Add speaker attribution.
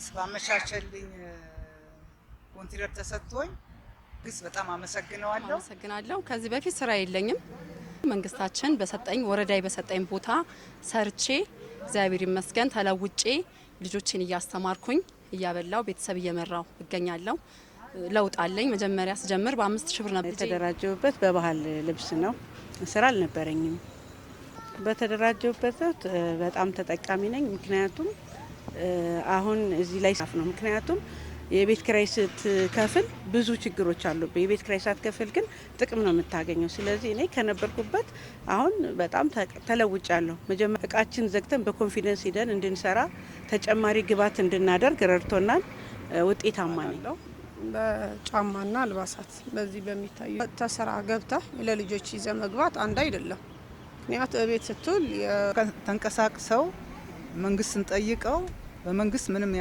Speaker 1: መንግስት ባመቻቸልኝ ኮንትራክት ተሰጥቶኝ በጣም አመሰግናለሁ።
Speaker 2: ከዚህ በፊት ስራ የለኝም። መንግስታችን በሰጠኝ ወረዳይ በሰጠኝ ቦታ ሰርቼ እግዚአብሔር ይመስገን ተለውጬ ልጆችን እያስተማርኩኝ እያበላው ቤተሰብ እየመራው እገኛለሁ። ለውጥ አለኝ። መጀመሪያ ስጀምር በ5000 ብር ነበር
Speaker 3: የተደራጀሁበት። በባህል ልብስ ነው። ስራ አልነበረኝም። በተደራጀሁበት በጣም ተጠቃሚ ነኝ። ምክንያቱም አሁን እዚህ ላይ ሳፍ ነው። ምክንያቱም የቤት ኪራይ ስትከፍል ብዙ ችግሮች አሉበት። የቤት ኪራይ ሳትከፍል ግን ጥቅም ነው የምታገኘው። ስለዚህ እኔ ከነበርኩበት አሁን በጣም ተለውጫለሁ። መጀመሪያ እቃችን ዘግተን በኮንፊደንስ ሄደን እንድንሰራ ተጨማሪ ግብዓት እንድናደርግ ረድቶናል። ውጤታማ ነኝ።
Speaker 4: በጫማና አልባሳት በዚህ በሚታዩ ተሰራ ገብታ ለልጆች ይዘ መግባት አንድ አይደለም። ምክንያቱ እቤት ስትል
Speaker 1: ተንቀሳቅሰው መንግስትን ጠይቀው በመንግስት ምንም